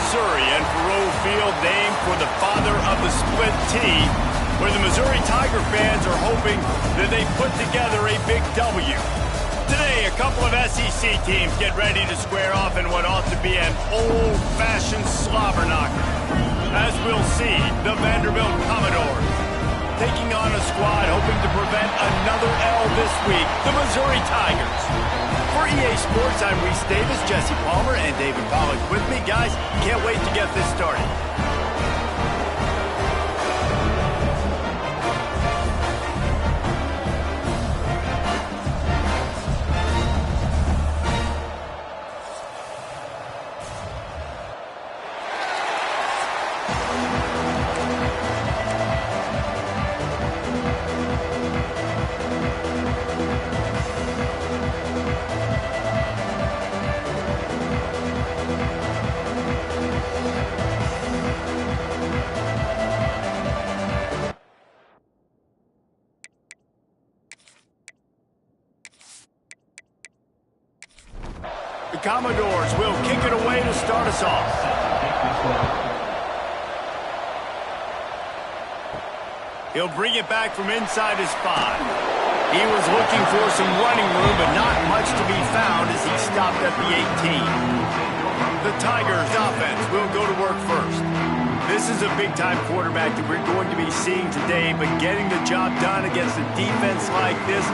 Missouri, and Faroe Field named for the father of the split T, where the Missouri Tiger fans are hoping that they put together a big W. Today, a couple of SEC teams get ready to square off in what ought to be an old-fashioned slobber knocker. As we'll see, the Vanderbilt Commodores taking on a squad hoping to prevent another L this week, the Missouri Tigers. For EA Sports, I'm Reese Davis, Jesse Palmer, and David Pollack with me. Guys, can't wait to get this started. The Commodores will kick it away to start us off. He'll bring it back from inside his 5. He was looking for some running room, but not much to be found as he stopped at the 18. The Tigers offense will go to work first. This is a big-time quarterback that we're going to be seeing today, but getting the job done against a defense like this,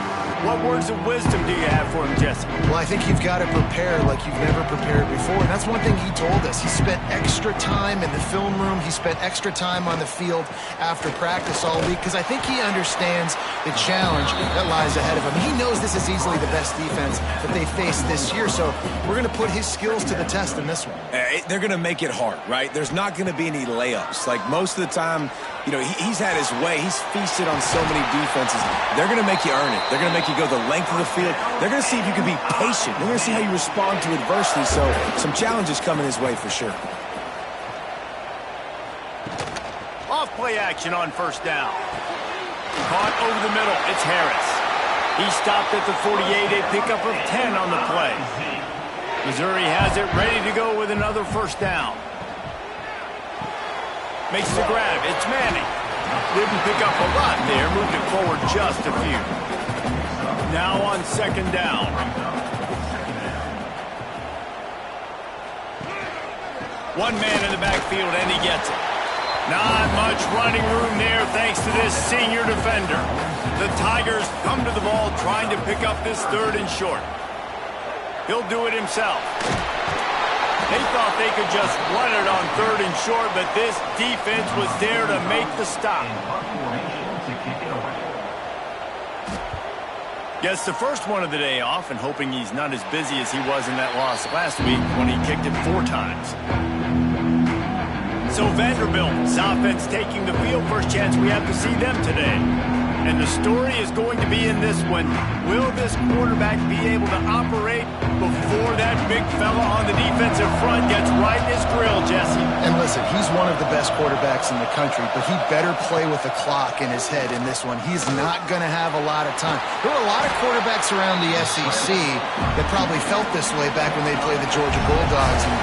what words of wisdom do you have for him, Jesse? Well, I think you've got to prepare like you've never prepared before. And that's one thing he told us. He spent extra time in the film room. He spent extra time on the field after practice all week because I think he understands the challenge that lies ahead of him. He knows this is easily the best defense that they face this year. So we're going to put his skills to the test in this one. They're going to make it hard, right? There's not going to be any layups. Like most of the time, you know, he's had his way. He's feasted on so many defenses. They're going to make you earn it. They're going to make you go the length of the field. They're going to see if you can be patient. They're going to see how you respond to adversity. So some challenges coming his way for sure. Off play action on first down. Caught over the middle. It's Harris. He stopped at the 48, a pickup of 10 on the play. Missouri has it ready to go with another first down. Makes the grab. It's Manning. Didn't pick up a lot there. Moved it forward just a few. Now on second down. One man in the backfield, and he gets it. Not much running room there thanks to this senior defender. The Tigers come to the ball trying to pick up this third and short. He'll do it himself. They thought they could just run it on third and short, but this defense was there to make the stop. Gets the first one of the day off and hoping he's not as busy as he was in that loss last week when he kicked it 4 times. So Vanderbilt's offense taking the field. First chance we have to see them today. And the story is going to be in this one. Will this quarterback be able to operate before that big fella on the defensive front gets right in his grill, Jesse? And listen, he's one of the best quarterbacks in the country, but he better play with the clock in his head in this one. He's not going to have a lot of time. There were a lot of quarterbacks around the SEC that probably felt this way back when they played the Georgia Bulldogs and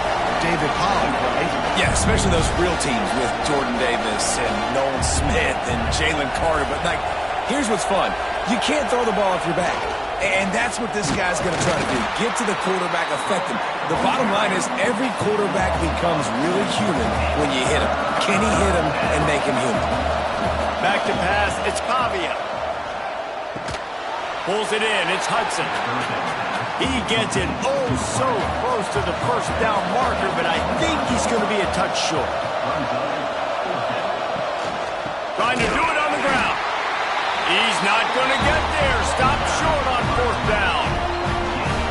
David Pollack, right? Yeah, especially those real teams with Jordan Davis and Nolan Smith and Jalen Carter. But, like, here's what's fun. You can't throw the ball off your back. And that's what this guy's going to try to do. Get to the quarterback, affect him. The bottom line is every quarterback becomes really human when you hit him. Can he hit him and make him human? Back to pass. It's Pavia. Pulls it in. It's Hudson. He gets it oh so close to the first down marker, but I think he's going to be a touch short. Trying to do it on the ground. He's not going to get there. Stop short on fourth down.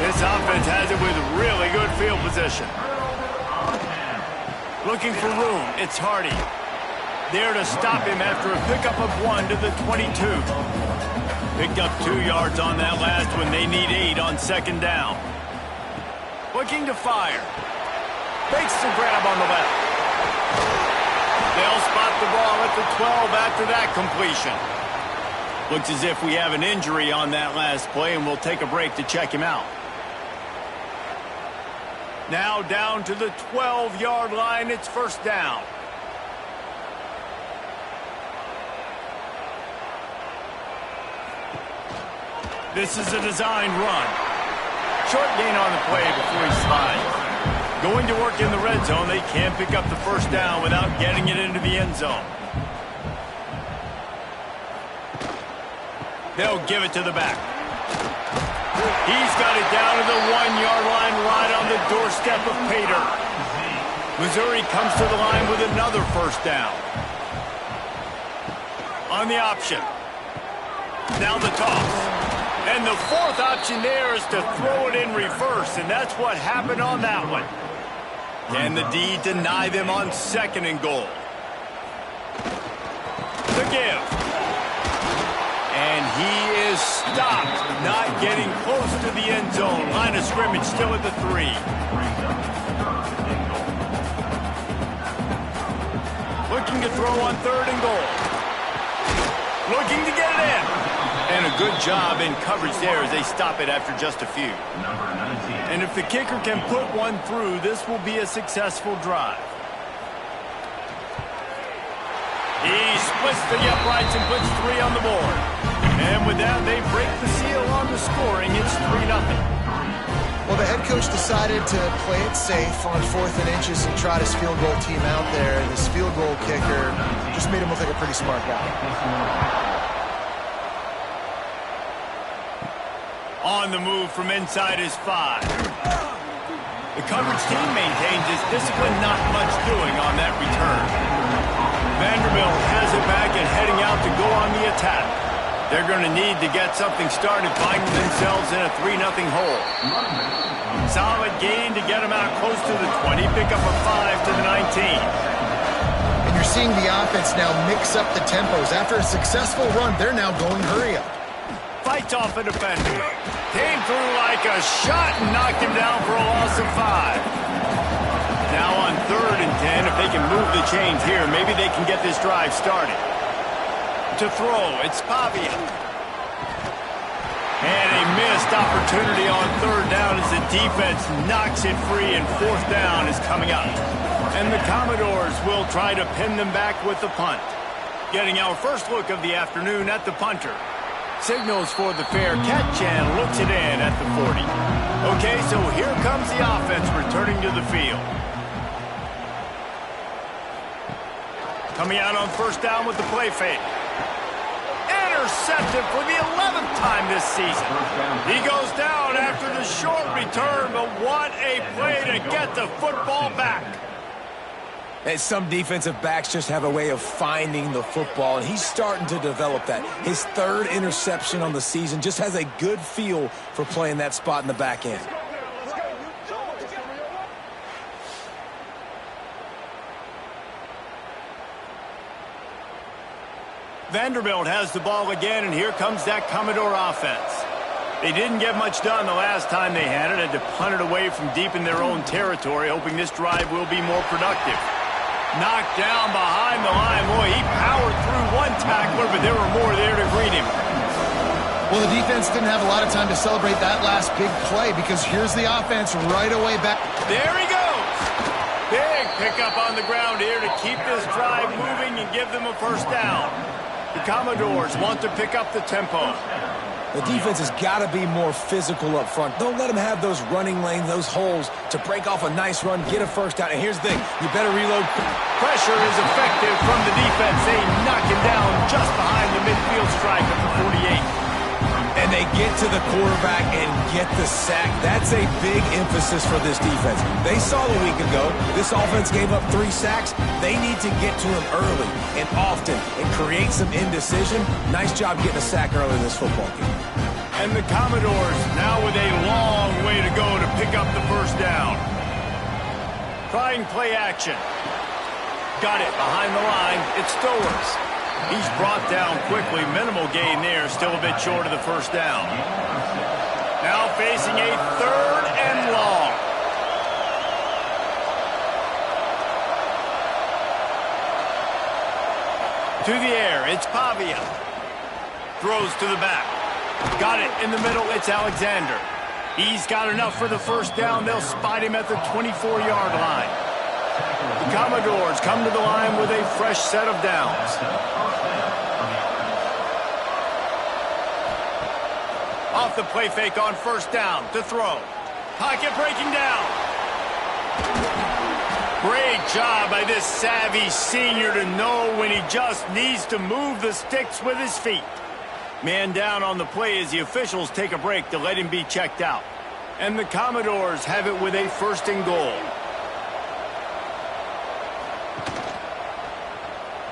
This offense has it with really good field position. Looking for room. It's Hardy. There to stop him after a pickup of 1 to the 22. Picked up 2 yards on that last one. They need 8 on second down. Looking to fire. Makes the grab on the left. They'll spot the ball at the 12 after that completion. Looks as if we have an injury on that last play, and we'll take a break to check him out. Now down to the 12-yard line. It's first down. This is a designed run. Short gain on the play before he slides. Going to work in the red zone. They can't pick up the first down without getting it into the end zone. They'll give it to the back. He's got it down to the 1-yard line right on the doorstep of Pater. Missouri comes to the line with another first down. On the option. Now the toss. And the fourth option there is to throw it in reverse, and that's what happened on that one. Can the D deny them on 2nd and goal? The give. And he is stopped, not getting close to the end zone. Line of scrimmage still at the 3. Looking to throw on 3rd and goal. Looking to get it in. And a good job in coverage there as they stop it after just a few. And if the kicker can put one through, this will be a successful drive. He splits the uprights and puts 3 on the board. And with that, they break the seal on the scoring. It's 3-0. Well, the head coach decided to play it safe on 4th and inches and trot his field goal team out there. And this field goal kicker just made him look like a pretty smart guy. On the move from inside his 5. The coverage team maintains his discipline, not much doing on that return. Vanderbilt has it back and heading out to go on the attack. They're going to need to get something started, finding themselves in a 3-0 hole. Solid gain to get them out close to the 20, pick up a 5 to the 19. And you're seeing the offense now mix up the tempos. After a successful run, they're now going hurry up. Fights off a defender. Came through like a shot and knocked him down for a loss of 5. Now on 3rd and 10, if they can move the chains here, maybe they can get this drive started. To throw, it's Pavia. And a missed opportunity on 3rd down as the defense knocks it free, and 4th down is coming up. And the Commodores will try to pin them back with the punt. Getting our first look of the afternoon at the punter. Signals for the fair catch and looks it in at the 40. Okay, so here comes the offense returning to the field. Coming out on 1st down with the play fake. Intercepted for the 11th time this season. He goes down after the short return, but what a play to get the football back. And some defensive backs just have a way of finding the football, and he's starting to develop that. His 3rd interception on the season, just has a good feel for playing that spot in the back end. Vanderbilt has the ball again, and here comes that Commodore offense. They didn't get much done the last time they had it. Had to punt it away from deep in their own territory, hoping this drive will be more productive. Knocked down behind the line. Boy, he powered through one tackler, but there were more there to greet him. Well, the defense didn't have a lot of time to celebrate that last big play because here's the offense right away back. There he goes. Big pickup on the ground here to keep this drive moving and give them a first down. The Commodores want to pick up the tempo. The defense has got to be more physical up front. Don't let them have those running lanes, those holes to break off a nice run, get a first down. And here's the thing, you better reload. Pressure is effective from the defense. They knock him down just behind the midfield stripe at the 48. And they get to the quarterback and get the sack. That's a big emphasis for this defense. They saw a week ago, this offense gave up 3 sacks. They need to get to him early and often and create some indecision. Nice job getting a sack early in this football game. And the Commodores now with a long way to go to pick up the first down. Trying play action. Got it behind the line. It's Stowers. He's brought down quickly. Minimal gain there. Still a bit short of the first down. Now facing a 3rd and long. To the air. It's Pavia. Throws to the back. Got it in the middle. It's Alexander. He's got enough for the first down. They'll spot him at the 24-yard line. The Commodores come to the line with a fresh set of downs. Off the play fake on first down to throw. Pocket breaking down. Great job by this savvy senior to know when he just needs to move the sticks with his feet. Man down on the play as the officials take a break to let him be checked out. And the Commodores have it with a first and goal.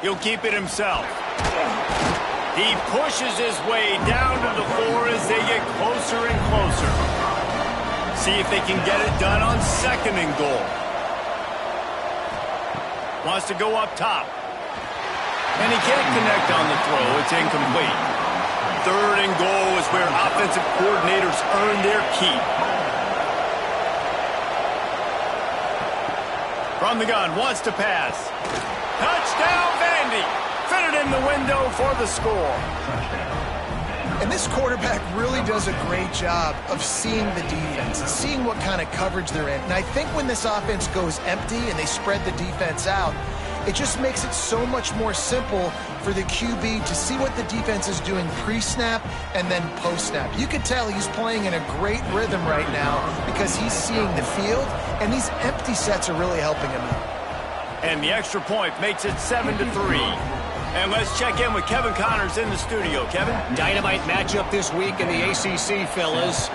He'll keep it himself. He pushes his way down to the floor as they get closer and closer. See if they can get it done on second and goal. Wants to go up top. And he can't connect on the throw. It's incomplete. Third and goal is where offensive coordinators earn their keep. From the gun, wants to pass. Touchdown, Vandy! Fitted in the window for the score. And this quarterback really does a great job of seeing the defense, seeing what kind of coverage they're in. And I think when this offense goes empty and they spread the defense out, it just makes it so much more simple for the QB to see what the defense is doing pre-snap and then post-snap. You can tell he's playing in a great rhythm right now because he's seeing the field, and these empty sets are really helping him out. And the extra point makes it 7-3. And let's check in with Kevin Connors in the studio. Kevin? Dynamite matchup this week in the ACC, fellas.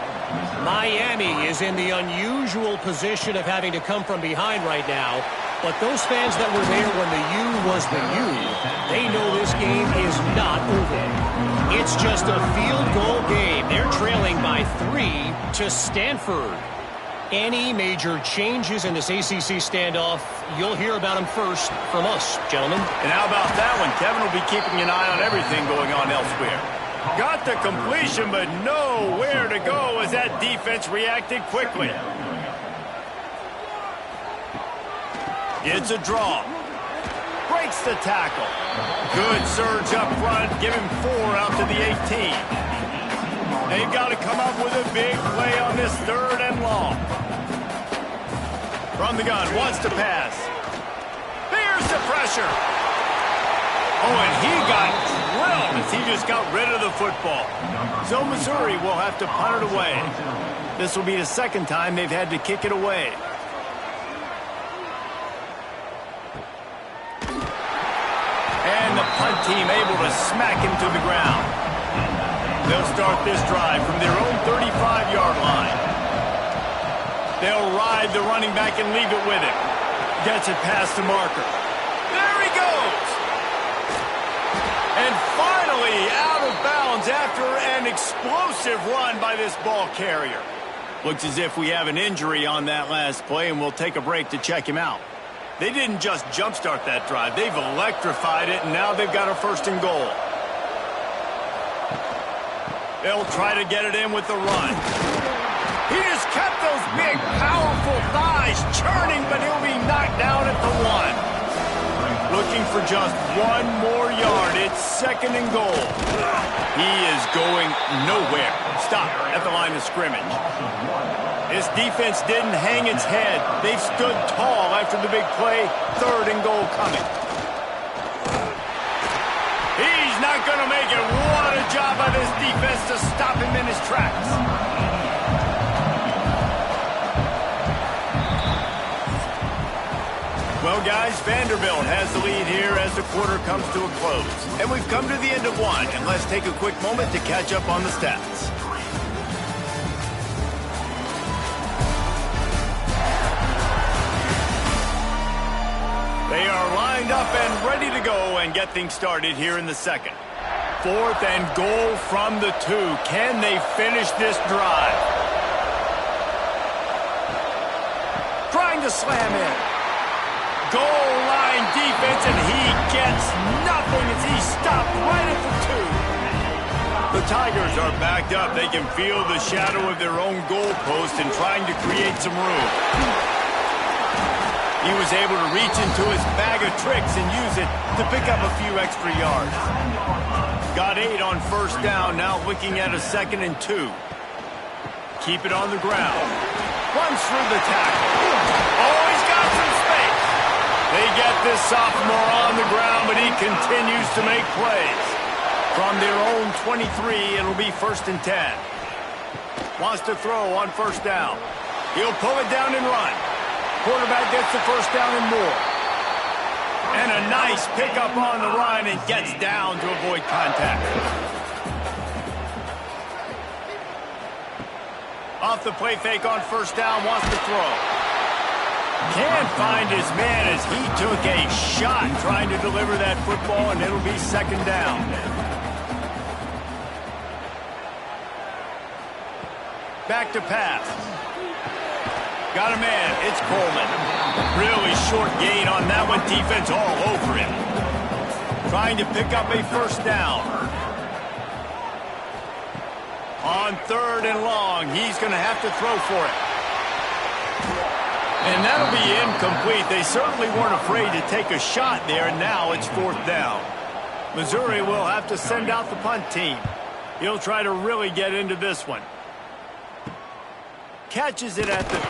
Miami is in the unusual position of having to come from behind right now. But those fans that were there when the U was the U, they know this game is not over. It's just a field goal game. They're trailing by 3 to Stanford. Any major changes in this ACC standoff, you'll hear about them first from us, gentlemen. And how about that one? Kevin will be keeping an eye on everything going on elsewhere. Got the completion, but nowhere to go as that defense reacted quickly. It's a draw. Breaks the tackle. Good surge up front. Give him 4 out to the 18. They've got to come up with a big play on this third and long. From the gun, wants to pass. There's the pressure. Oh, and he got drilled as he just got rid of the football. So Missouri will have to punt it away. This will be the second time they've had to kick it away. And the punt team able to smack him to the ground. They'll start this drive from their own 35-yard line. They'll ride the running back and leave it with him. Gets it past the marker. There he goes! And finally out of bounds after an explosive run by this ball carrier. Looks as if we have an injury on that last play, and we'll take a break to check him out. They didn't just jumpstart that drive. They've electrified it, and now they've got a first and goal. They'll try to get it in with the run. He just kept those big, powerful thighs churning, but he'll be knocked down at the 1. Looking for just 1 more yard. It's second and goal. He is going nowhere. Stop at the line of scrimmage. This defense didn't hang its head. They've stood tall after the big play. Third and goal coming. He's not going to make it. What a job by this defense to stop him in his tracks. Well, guys, Vanderbilt has the lead here as the quarter comes to a close. And we've come to the end of one. And let's take a quick moment to catch up on the stats. They are lined up and ready to go and get things started here in the second. 4th and goal from the 2. Can they finish this drive? Trying to slam in. Goal line defense, and he gets nothing as he stopped right at the 2. The Tigers are backed up. They can feel the shadow of their own goalpost and trying to create some room. He was able to reach into his bag of tricks and use it to pick up a few extra yards. Got 8 on first down, now looking at a 2nd and 2. keep it on the ground. Runs through the tackle. Oh, he's got some space. They get this sophomore on the ground, but he continues to make plays. From their own 23, it'll be 1st and 10. Wants to throw on 1st down. He'll pull it down and run. Quarterback gets the 1st down and more. And a nice pickup on the run and gets down to avoid contact. Off the play fake on 1st down, wants to throw. Can't find his man as he took a shot trying to deliver that football, and it'll be 2nd down. Back to pass. Got a man. It's Coleman. Really short gain on that one. Defense all over him. Trying to pick up a 1st down. On 3rd and long, he's going to have to throw for it. And that'll be incomplete. They certainly weren't afraid to take a shot there, and now it's 4th down. Missouri will have to send out the punt team. He'll try to really get into this one. Catches it at the 15.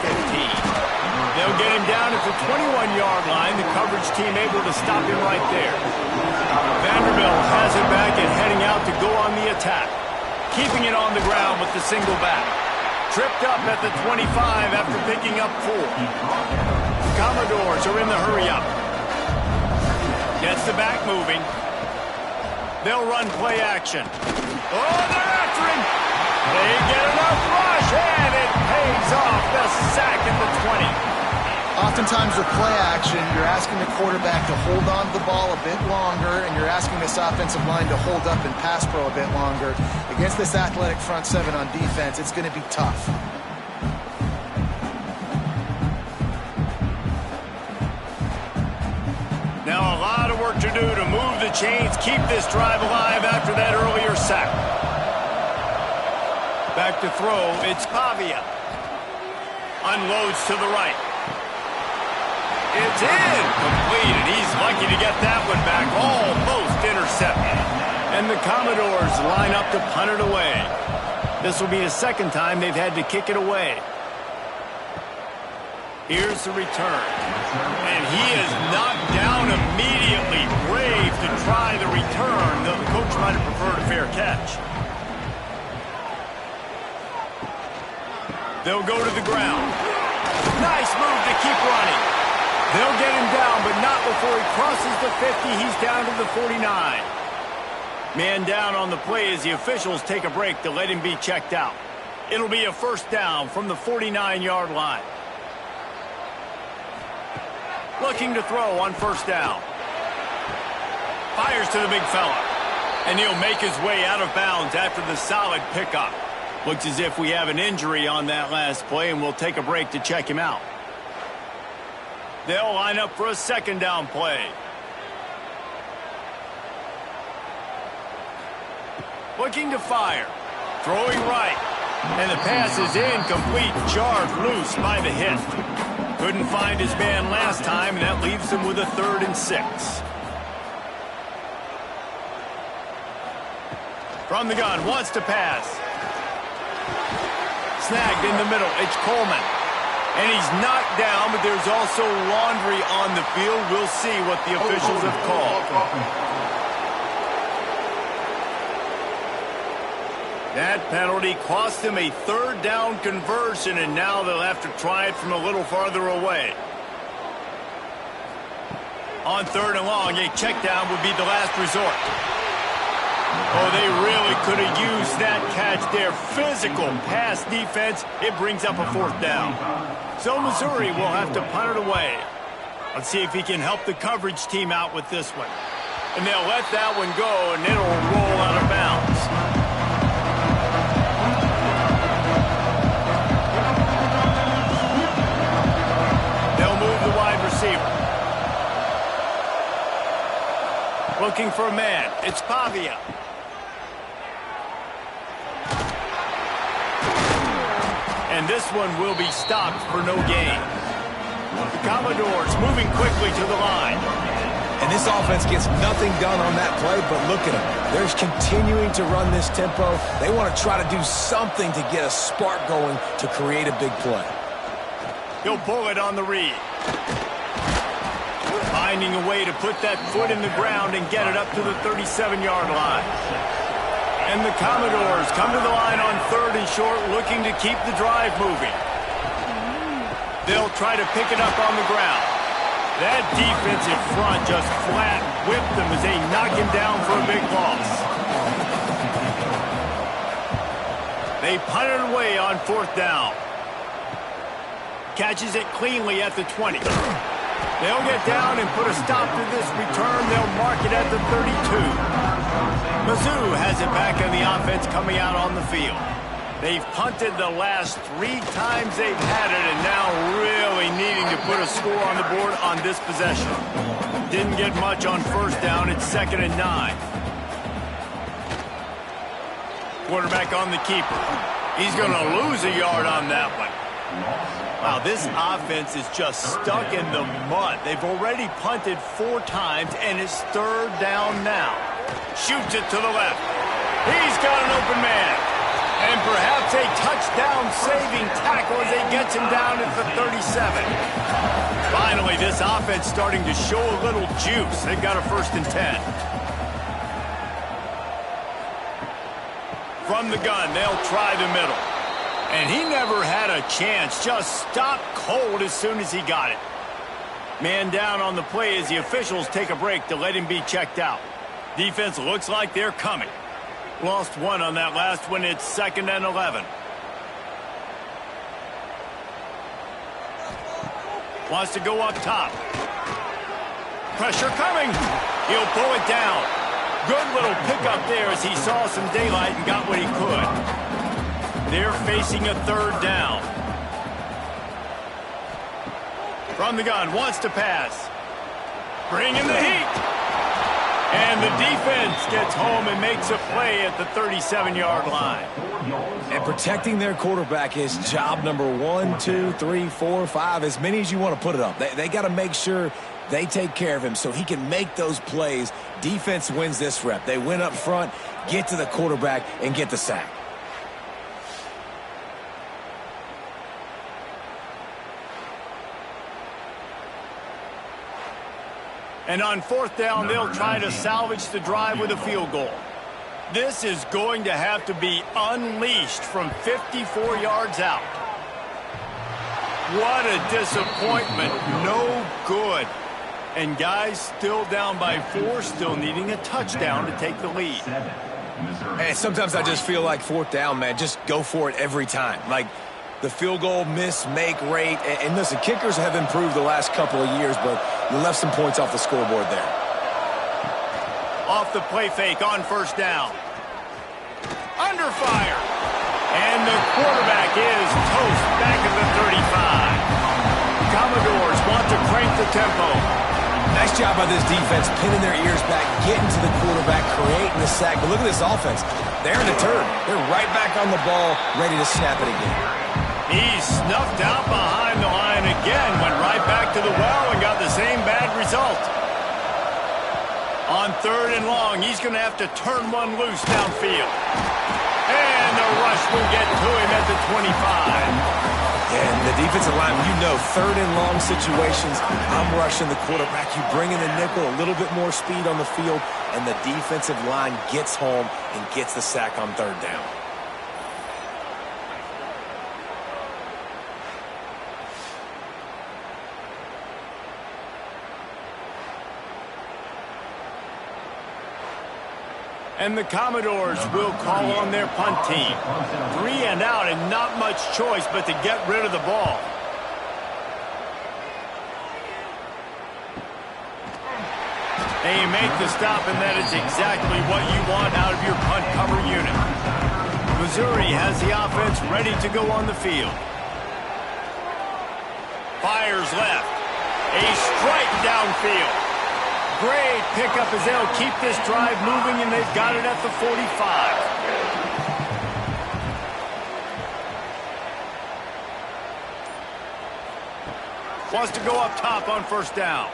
They'll get him down at the 21-yard line. The coverage team able to stop him right there. Vanderbilt has it back and heading out to go on the attack. Keeping it on the ground with the single back. Tripped up at the 25 after picking up 4. Commodores are in the hurry-up. Gets the back moving. They'll run play action. Oh, they're after him. They get enough rush, and it pays off. The sack at the 20. Oftentimes with play action, you're asking the quarterback to hold on to the ball a bit longer, and you're asking this offensive line to hold up and pass pro a bit longer. Against this athletic front 7 on defense, it's going to be tough. Now a lot of work to do to move the chains, keep this drive alive after that earlier sack. Back to throw, it's Pavia. Unloads to the right. It's incomplete, and he's lucky to get that one back. Almost intercepted. And the Commodores line up to punt it away. This will be the 2nd time they've had to kick it away. Here's the return. And he is knocked down immediately. Brave to try the return, though the coach might have preferred a fair catch. They'll go to the ground. Nice move to keep running. They'll get him down, but not before he crosses the 50. He's down to the 49. Man down on the play as the officials take a break to let him be checked out. It'll be a 1st down from the 49-yard line. Looking to throw on 1st down. Fires to the big fella. And he'll make his way out of bounds after the solid pickup. Looks as if we have an injury on that last play, and we'll take a break to check him out. They'll line up for a 2nd down play. Looking to fire. Throwing right. And the pass is incomplete. Jarred loose by the hit. Couldn't find his man last time, and that leaves him with a 3rd and 6. From the gun, wants to pass. Snagged in the middle. It's Coleman. And he's knocked down, but there's also laundry on the field. We'll see what the officials have called. That penalty cost him a 3rd down conversion, and now they'll have to try it from a little farther away. On 3rd and long, a check down would be the last resort. Oh, they really could have used that catch there. Physical pass defense. It brings up a 4th down. So Missouri will have to punt it away. Let's see if he can help the coverage team out with this one. And they'll let that one go, and it'll roll out of bounds. They'll move the wide receiver. Looking for a man. It's Pavia. And this one will be stopped for no gain. The Commodores moving quickly to the line. And this offense gets nothing done on that play, but look at them. They're continuing to run this tempo. They want to try to do something to get a spark going to create a big play. He'll pull it on the read. Finding a way to put that foot in the ground and get it up to the 37-yard line. And the Commodores come to the line on 3rd and short, looking to keep the drive moving. They'll try to pick it up on the ground. That defensive front just flat whipped them as they knock him down for a big loss. They punt it away on 4th down. Catches it cleanly at the 20. They'll get down and put a stop to this return. They'll mark it at the 32. Mizzou has it back on the offense coming out on the field. They've punted the last 3 times they've had it, and now really needing to put a score on the board on this possession. Didn't get much on 1st down. It's 2nd and 9. Quarterback on the keeper. He's going to lose a yard on that one. Wow, this offense is just stuck in the mud. They've already punted 4 times, and it's 3rd down now. Shoots it to the left. He's got an open man. And perhaps a touchdown-saving tackle as he gets him down at the 37. Finally, this offense starting to show a little juice. They've got a 1st and 10. From the gun, they'll try the middle. And he never had a chance. Just stopped cold as soon as he got it. Man down on the play as the officials take a break to let him be checked out. Defense looks like they're coming. Lost 1 on that last one. It's 2nd and 11. Wants to go up top. Pressure coming. He'll pull it down. Good little pickup there as he saw some daylight and got what he could. They're facing a 3rd down. From the gun, wants to pass. Bringing the heat. And the defense gets home and makes a play at the 37-yard line. And protecting their quarterback is job number 1, 2, 3, 4, 5, as many as you want to put it up. They got to make sure they take care of him so he can make those plays. Defense wins this rep. They win up front, get to the quarterback, and get the sack. And on 4th down, they'll try to salvage the drive with a field goal. This is going to have to be unleashed from 54 yards out. What a disappointment. No good. And guys still down by 4, still needing a touchdown to take the lead. And sometimes I just feel like 4th down, man, just go for it every time. Like the field goal miss-make rate. And listen, kickers have improved the last couple of years, but you left some points off the scoreboard there. Off the play fake on 1st down. Under fire. And the quarterback is toast back at the 35. Commodores want to crank the tempo. Nice job by this defense, pinning their ears back, getting to the quarterback, creating the sack. But look at this offense. They're in a turn. They're right back on the ball, ready to snap it again. He's snuffed out behind the line again, went right back to the well and got the same bad result. On 3rd and long, he's going to have to turn one loose downfield. And the rush will get to him at the 25. And the defensive line, you know, 3rd and long situations, I'm rushing the quarterback. You bring in the nickel, a little bit more speed on the field, and the defensive line gets home and gets the sack on 3rd down. And the Commodores will call on their punt team. 3 and out and not much choice but to get rid of the ball. They make the stop, and that is exactly what you want out of your punt cover unit. Missouri has the offense ready to go on the field. Fires left. A strike downfield. Great pickup as they'll keep this drive moving, and they've got it at the 45. Wants to go up top on 1st down.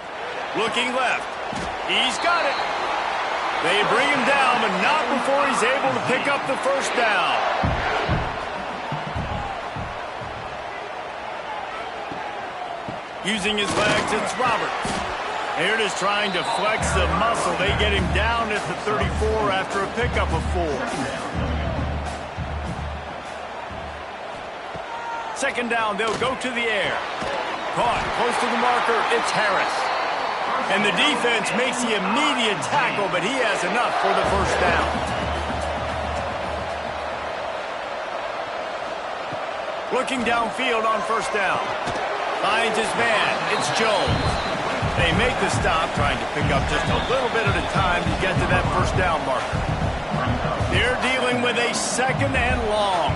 Looking left. He's got it. They bring him down, but not before he's able to pick up the first down. Using his legs, it's Roberts. Here it is trying to flex the muscle. They get him down at the 34 after a pickup of 4. Second down, they'll go to the air. Caught close to the marker, it's Harris. And the defense makes the immediate tackle, but he has enough for the first down. Looking downfield on first down. Finds his man, it's Jones. They make the stop, trying to pick up just a little bit at a time to get to that first down marker. They're dealing with a second and long.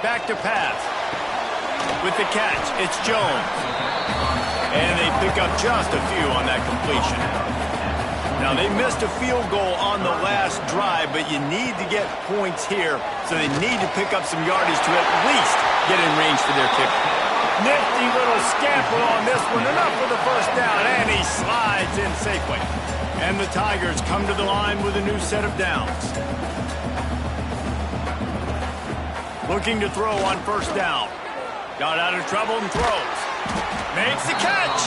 Back to pass. With the catch, it's Jones. And they pick up just a few on that completion. Now, they missed a field goal on the last drive, but you need to get points here, so they need to pick up some yardage to at least get in range for their kicker. Nifty little scamper on this one, enough for the first down, and he slides in safely. And the Tigers come to the line with a new set of downs. Looking to throw on first down. Got out of trouble and throws. Makes the catch.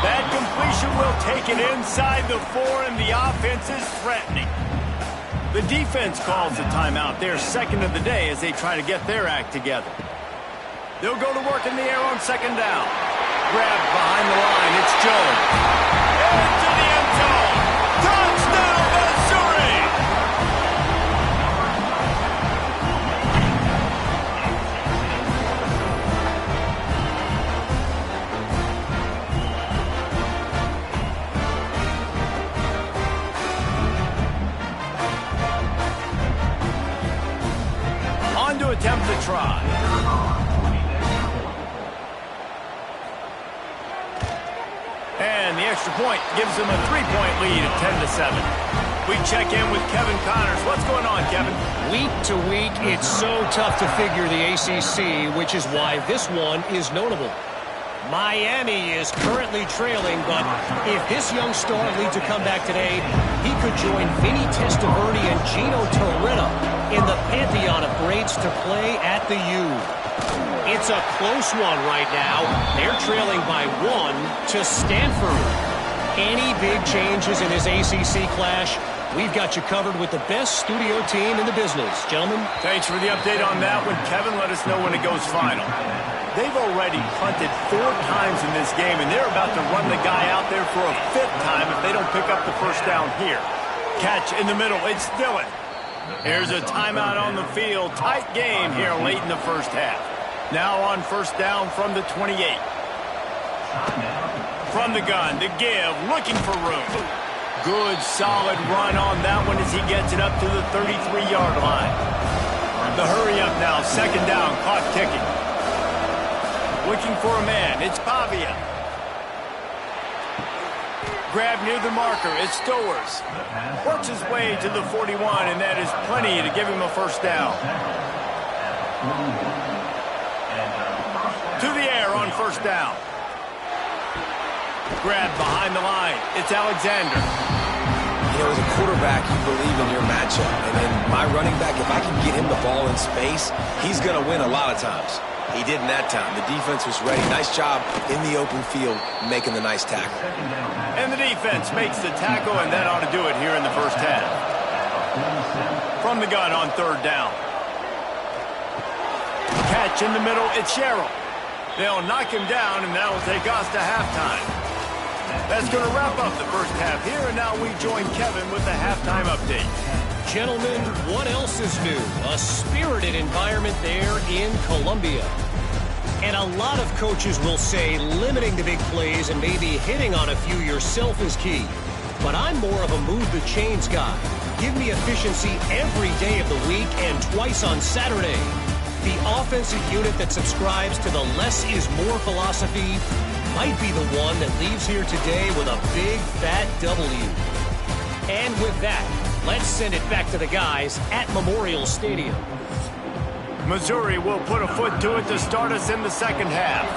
That completion will take it inside the 4, and the offense is threatening. The defense calls the timeout. They're second of the day as they try to get their act together. They'll go to work in the air on second down. Grabbed behind the line. It's Jones. Into the end zone. Touchdown, Missouri! On to attempt to try. And the extra point gives them a 3-point lead at 10-7. We check in with Kevin Connors. What's going on, Kevin? Week to week, it's so tough to figure the ACC, which is why this one is notable. Miami is currently trailing, but if this young star leads a comeback today, he could join Vinny Testaverde and Gino Torretta in the pantheon of greats to play at the U. It's a close one right now. They're trailing by 1 to Stanford. Any big changes in this ACC clash? We've got you covered with the best studio team in the business. Gentlemen. Thanks for the update on that one. Kevin, let us know when it goes final. They've already punted 4 times in this game, and they're about to run the guy out there for a 5th time if they don't pick up the first down here. Catch in the middle. It's Dillon. Here's a timeout on the field. Tight game here late in the first half. Now on first down from the 28. From the gun, the give, looking for room. Good, solid run on that one as he gets it up to the 33-yard line. The hurry up now, second down, clock ticking. Looking for a man, it's Pavia. Grab near the marker, it's Stowers. Works his way to the 41, and that is plenty to give him a first down. To the air on first down. Grab behind the line. It's Alexander. You know, as a quarterback, you believe in your matchup. And then my running back, if I can get him the ball in space, he's going to win a lot of times. He did in that time. The defense was ready. Nice job in the open field making the nice tackle. And the defense makes the tackle, and that ought to do it here in the first half. From the gun on third down. Catch in the middle. It's Sherrill. They'll knock him down, and that'll take us to halftime. That's going to wrap up the first half here, and now we join Kevin with the halftime update. Gentlemen, what else is new? A spirited environment there in Columbia. And a lot of coaches will say limiting the big plays and maybe hitting on a few yourself is key. But I'm more of a move the chains guy. Give me efficiency every day of the week and twice on Saturday. The offensive unit that subscribes to the less is more philosophy might be the one that leaves here today with a big, fat W. And with that, let's send it back to the guys at Memorial Stadium. Missouri will put a foot to it to start us in the second half.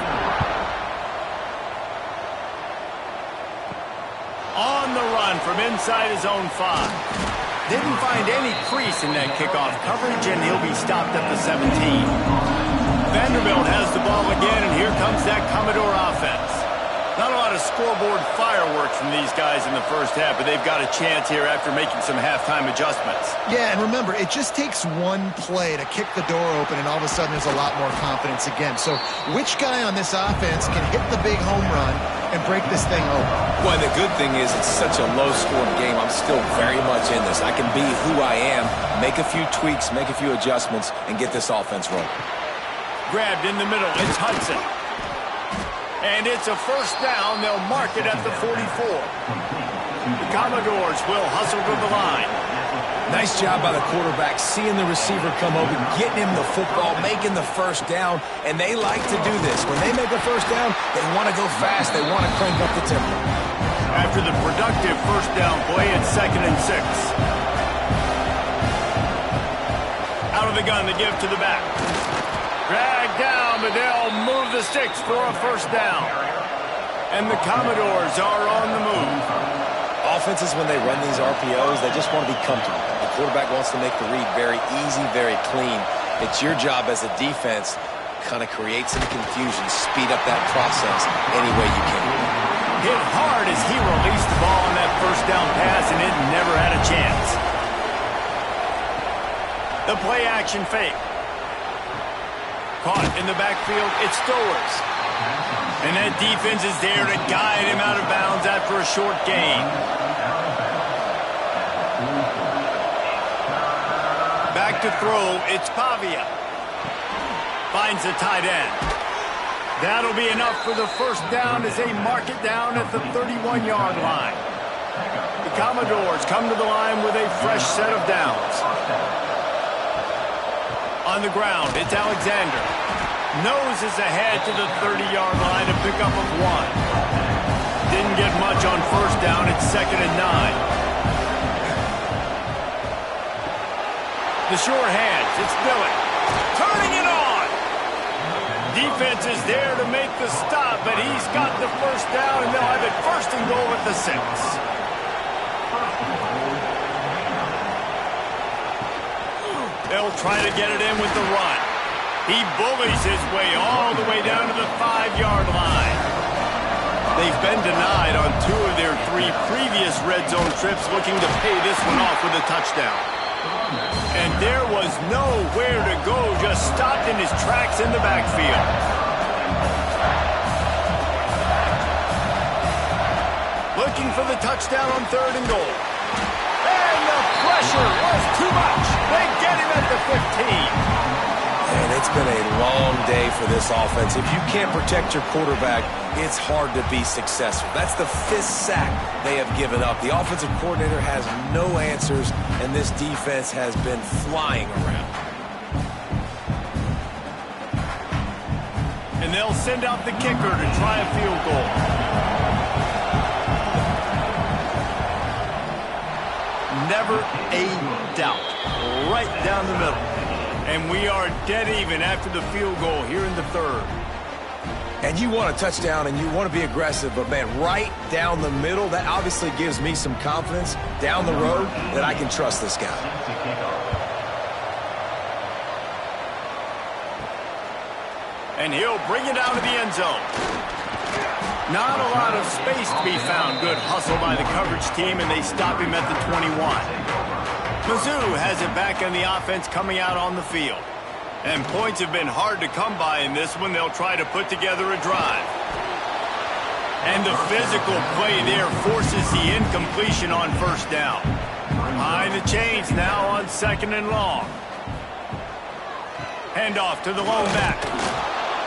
On the run from inside his own 5. Didn't find any crease in that kickoff coverage, and he'll be stopped at the 17. Vanderbilt has the ball again, and here comes that Commodore offense. Not a lot of scoreboard fireworks from these guys in the first half, but they've got a chance here after making some halftime adjustments. Yeah, and remember, it just takes one play to kick the door open, and all of a sudden there's a lot more confidence again. So which guy on this offense can hit the big home run and break this thing open? Well, the good thing is it's such a low-scoring game. I'm still very much in this. I can be who I am, make a few tweaks, make a few adjustments, and get this offense rolling. Grabbed in the middle. It's Hudson. And it's a first down. They'll mark it at the 44. The Commodores will hustle to the line. Nice job by the quarterback, seeing the receiver come open, getting him the football, making the first down, and they like to do this. When they make a first down, they want to go fast. They want to crank up the tempo. After the productive first down play, it's 2nd and 6. Out of the gun, the give to the back. Dragged down, but they'll move the sticks for a first down. And the Commodores are on the move. Offenses, when they run these RPOs, they just want to be comfortable. The quarterback wants to make the read very easy, very clean. It's your job as a defense to kind of create some confusion, speed up that process any way you can. Hit hard as he released the ball on that first down pass, and it never had a chance. The play action fake. Caught in the backfield, it's Stowers. And that defense is there to guide him out of bounds after a short gain. Back to throw, it's Pavia. Finds the tight end. That'll be enough for the first down as they mark it down at the 31-yard line. The Commodores come to the line with a fresh set of downs. On the ground, it's Alexander. Noses ahead to the 30-yard line to pick up a 1. Didn't get much on first down. It's 2nd and 9. The sure hands, it's Dillon. Turning it on. Defense is there to make the stop, but he's got the first down, and they'll have it 1st and goal at the 6. They'll try to get it in with the run. He bullies his way all the way down to the 5-yard line. They've been denied on 2 of their 3 previous red zone trips, looking to pay this one off with a touchdown. And there was nowhere to go, just stopped in his tracks in the backfield. Looking for the touchdown on 3rd and goal. And the pressure was too much. They get him at the 15. And it's been a long day for this offense. If you can't protect your quarterback, it's hard to be successful. That's the 5th sack they have given up. The offensive coordinator has no answers, and this defense has been flying around. And they'll send out the kicker to try a field goal. Never a doubt. Right down the middle. And we are dead even after the field goal here in the 3rd. And you want a touchdown and you want to be aggressive, but man, right down the middle, that obviously gives me some confidence down the road that I can trust this guy. And he'll bring it out of the end zone. Not a lot of space to be found. Good hustle by the coverage team, and they stop him at the 21. Mizzou has it back on the offense coming out on the field. And points have been hard to come by in this one. They'll try to put together a drive. And the physical play there forces the incompletion on first down. Behind the chains now on 2nd and long. Handoff to the lone back.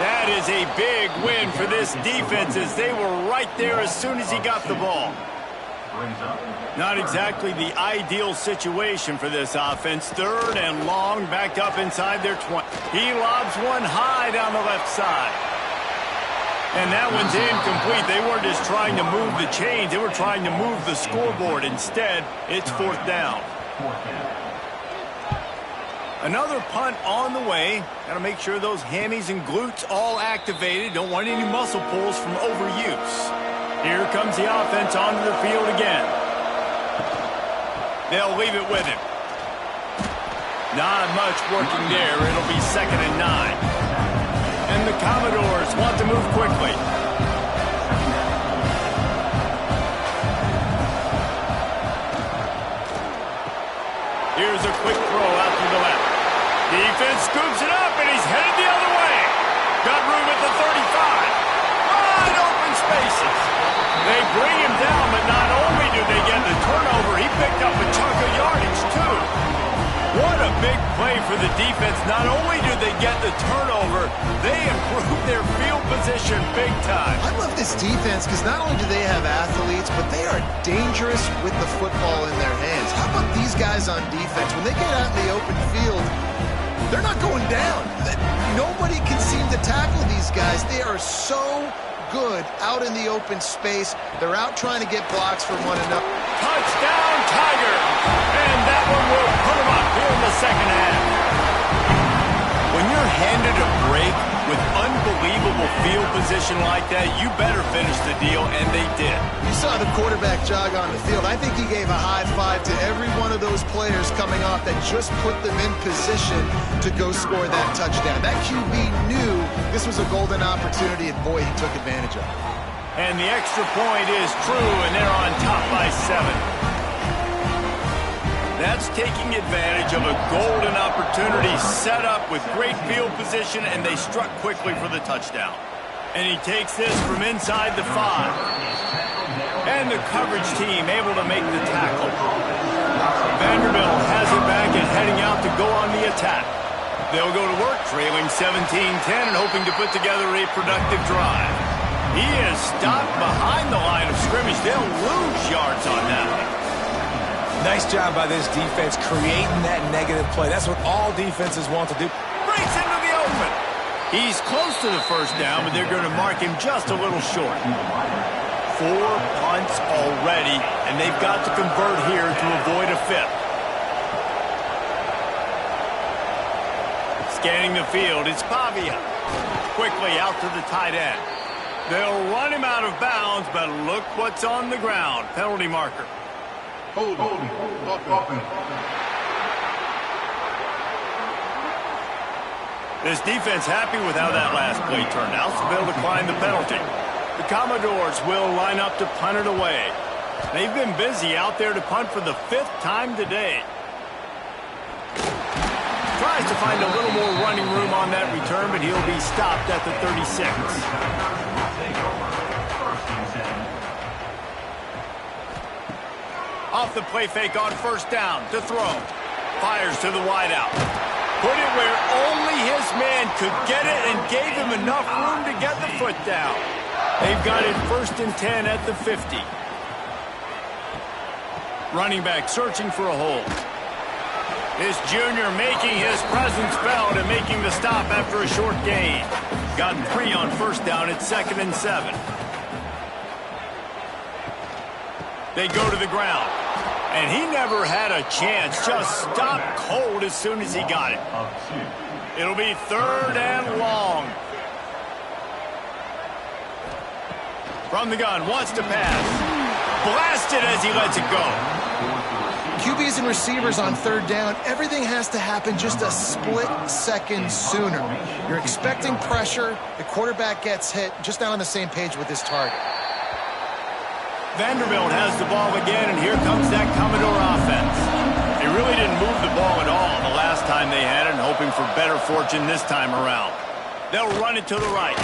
That is a big win for this defense as they were right there as soon as he got the ball. Not exactly the ideal situation for this offense. 3rd and long, backed up inside their 20. He lobs one high down the left side. And that one's incomplete. They weren't just trying to move the chains. They were trying to move the scoreboard. Instead, it's 4th down. Another punt on the way. Got to make sure those hammies and glutes all activated. Don't want any muscle pulls from overuse. Here comes the offense onto the field again. They'll leave it with him. Not much working there. It'll be 2nd and 9. And the Commodores want to move quickly. Here's a quick throw out to the left. Defense scoops it up, and he's headed the other way. Got room at the 35. Wide open spaces. They bring him down, but not only do they get the turnover, he picked up a chunk of yardage, too. What a big play for the defense. Not only do they get the turnover, they improve their field position big time. I love this defense because not only do they have athletes, but they are dangerous with the football in their hands. How about these guys on defense? When they get out in the open field, they're not going down. Nobody can seem to tackle these guys. They are so good out in the open space. They're out trying to get blocks from one another. Touchdown, Tiger! And that one will put them up here in the second half. When you're handed a break with unbelievable field position like that, you better finish the deal, and they did. You saw the quarterback jog on the field. I think he gave a high five to every one of those players coming off that just put them in position to go score that touchdown. That QB knew this was a golden opportunity, and boy, he took advantage of it. And the extra point is true, and they're on top by 7. That's taking advantage of a golden opportunity set up with great field position, and they struck quickly for the touchdown. And he takes this from inside the 5. And the coverage team able to make the tackle. Vanderbilt has it back and heading out to go on the attack. They'll go to work, trailing 17-10 and hoping to put together a productive drive. He is stopped behind the line of scrimmage. They'll lose yards on that. Nice job by this defense creating that negative play. That's what all defenses want to do. Breaks into the open. He's close to the first down, but they're going to mark him just a little short. 4 punts already, and they've got to convert here to avoid a 5th. Scanning the field, it's Pavia. Quickly out to the tight end. They'll run him out of bounds, but look what's on the ground. Penalty marker. Hold on. This defense happy with how that last play turned out, so they'll decline the penalty. The Commodores will line up to punt it away. They've been busy out there to punt for the 5th time today. Tries to find a little more running room on that return, but he'll be stopped at the 36. Off the play fake on first down to throw. Fires to the wideout. Put it where only his man could get it and gave him enough room to get the foot down. They've got it 1st and 10 at the 50. Running back searching for a hole. This junior making his presence felt and making the stop after a short gain. Got 3 on first down at 2nd and 7. They go to the ground. And he never had a chance. Just stopped cold as soon as he got it. It'll be 3rd and long. From the gun, wants to pass. Blasted as he lets it go. QBs and receivers on 3rd down, everything has to happen just a split second sooner. You're expecting pressure. The quarterback gets hit. Just not on the same page with his target. Vanderbilt has the ball again, and here comes that Commodore offense. They really didn't move the ball at all the last time they had it, and hoping for better fortune this time around. They'll run it to the right.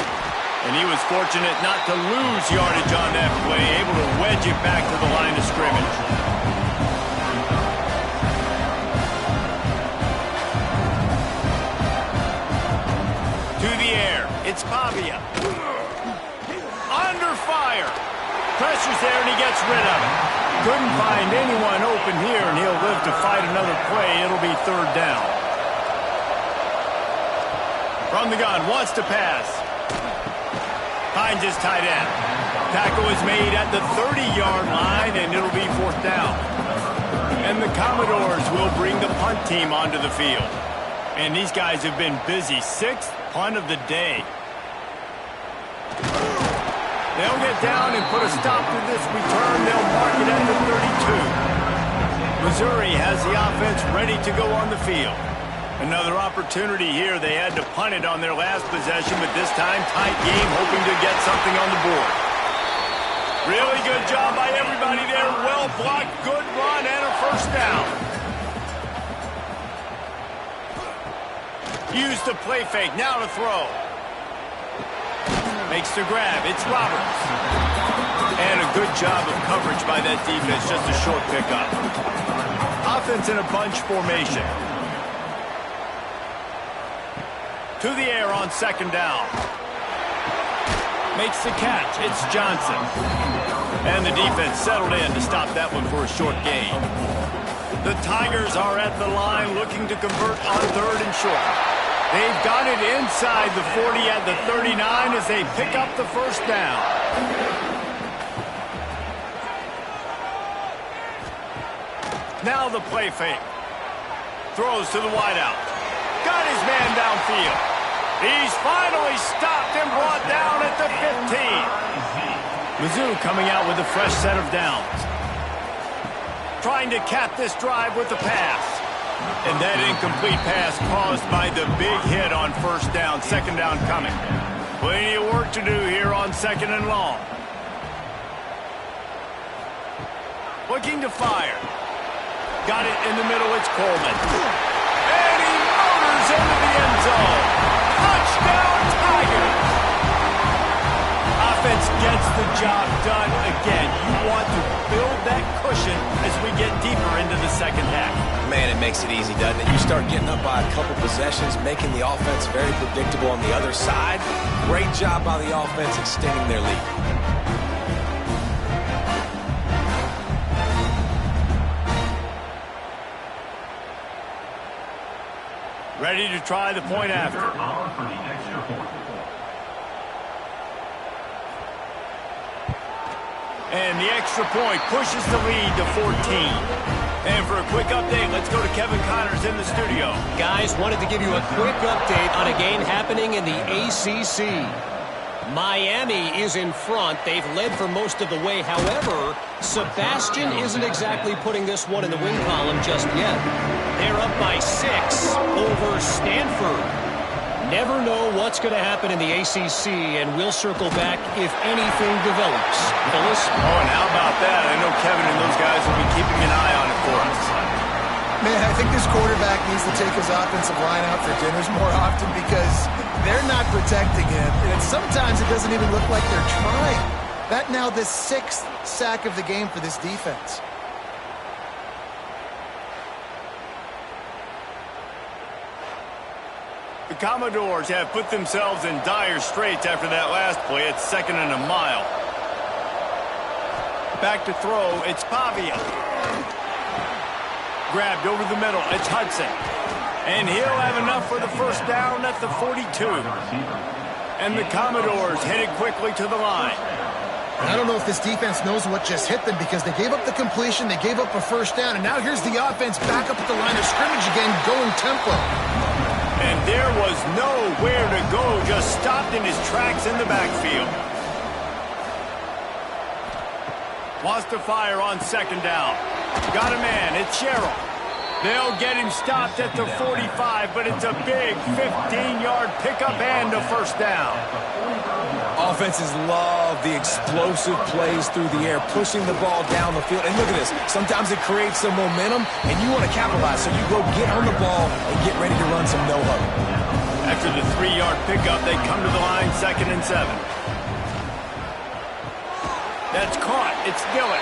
And he was fortunate not to lose yardage on that play, able to wedge it back to the line of scrimmage. To the air, it's Pavia. Under fire. Pressure's there, and he gets rid of it. Couldn't find anyone open here, and he'll live to fight another play. It'll be 3rd down. From the gun, wants to pass. Finds his tight end. Tackle is made at the 30-yard line, and it'll be 4th down. And the Commodores will bring the punt team onto the field. And these guys have been busy. 6th punt of the day. They'll get down and put a stop to this return. They'll mark it at the 32. Missouri has the offense ready to go on the field. Another opportunity here. They had to punt it on their last possession, but this time tight game, hoping to get something on the board. Really good job by everybody there. Well blocked, good run, and a first down. Used the play fake, now to throw. Makes the grab, it's Roberts. And a good job of coverage by that defense, just a short pickup. Offense in a bunch formation. To the air on 2nd down. Makes the catch, it's Johnson. And the defense settled in to stop that one for a short gain. The Tigers are at the line looking to convert on 3rd and short. They've got it inside the 40 at the 39 as they pick up the first down. Now the play fake. Throws to the wideout. Got his man downfield. He's finally stopped and brought down at the 15. Mizzou coming out with a fresh set of downs. Trying to cap this drive with the pass. And that incomplete pass caused by the big hit on 1st down. 2nd down coming. Plenty of work to do here on 2nd and long. Looking to fire. Got it in the middle, it's Coleman. And he motors into the end zone. Touchdown, Tigers! Offense gets the job done again. You want to build that cushion as we get deeper into the 2nd half. Man, it makes it easy, doesn't it? You start getting up by a couple possessions, making the offense very predictable on the other side. Great job by the offense extending their lead. Ready to try the point after. And the extra point pushes the lead to 14. And for a quick update, let's go to Kevin Connors in the studio. Guys, wanted to give you a quick update on a game happening in the ACC. Miami is in front. They've led for most of the way. However, Sebastian isn't exactly putting this one in the win column just yet. They're up by 6 over Stanford. Never know what's going to happen in the ACC, and we'll circle back if anything develops. Phyllis? Oh, and how about that? I know Kevin and those guys will be keeping an eye on it for us. Man, I think this quarterback needs to take his offensive line out for dinners more often because they're not protecting him. And sometimes it doesn't even look like they're trying. That now the 6th sack of the game for this defense. The Commodores have put themselves in dire straits after that last play. It's 2nd and a mile. Back to throw, it's Pavia. Grabbed over the middle, it's Hudson. And he'll have enough for the first down at the 42. And the Commodores headed quickly to the line. I don't know if this defense knows what just hit them because they gave up the completion, they gave up a first down, and now here's the offense back up at the line of scrimmage again, going tempo. And there was nowhere to go, just stopped in his tracks in the backfield. Wants to fire on 2nd down. Got a man, it's Sherrill. They'll get him stopped at the 45, but it's a big 15-yard pickup and a first down. Offenses love the explosive plays through the air, pushing the ball down the field. And look at this. Sometimes it creates some momentum, and you want to capitalize. So you go get on the ball and get ready to run some no-huddle. After the 3-yard pickup, they come to the line 2nd and 7. That's caught. It's Dillon.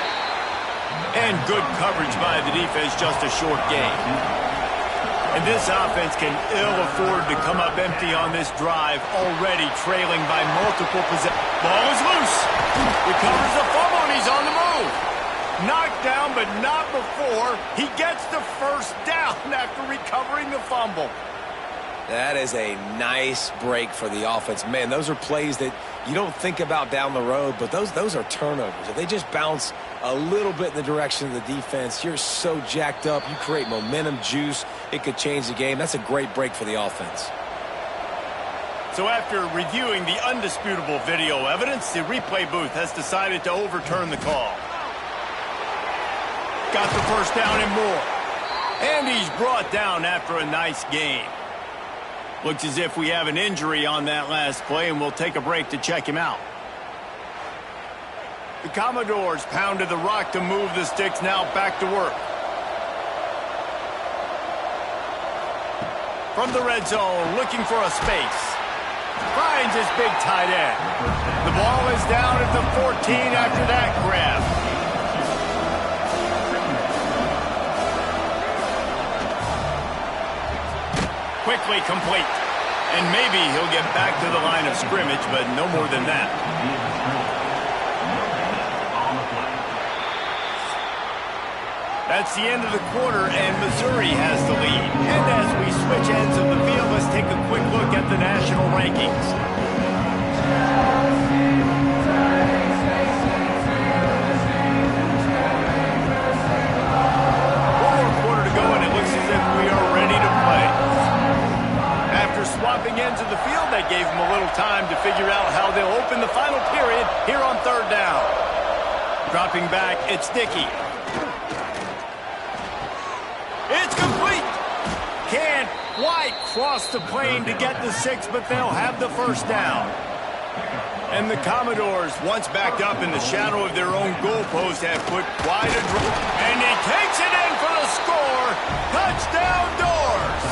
And good coverage by the defense, just a short gain. And this offense can ill afford to come up empty on this drive, already trailing by multiple possessions. Ball is loose. Recovers the fumble, and he's on the move. Knocked down, but not before. He gets the first down after recovering the fumble. That is a nice break for the offense. Man, those are plays that you don't think about down the road, but those are turnovers. If they just bounce a little bit in the direction of the defense, you're so jacked up. You create momentum, juice. It could change the game. That's a great break for the offense. So after reviewing the undisputable video evidence, the replay booth has decided to overturn the call. Got the first down and more. And he's brought down after a nice gain. Looks as if we have an injury on that last play, and we'll take a break to check him out. The Commodores pounded the rock to move the sticks, now back to work. From the red zone, looking for a space. Finds his big tight end. The ball is down at the 14 after that grab. Quickly complete. And maybe he'll get back to the line of scrimmage, but no more than that. That's the end of the quarter, and Missouri has the lead. And as we switch ends of the field, let's take a quick look at the national rankings. One more quarter to go, and it looks as if we are ready to play. After swapping ends of the field, that gave them a little time to figure out how they'll open the final period here on third down. Dropping back, it's Dickey. It's complete. Can't quite cross the plane to get the 6, but they'll have the first down. And the Commodores, once backed up in the shadow of their own goalpost, have put quite a draw. And he takes it in for the score. Touchdown Doors.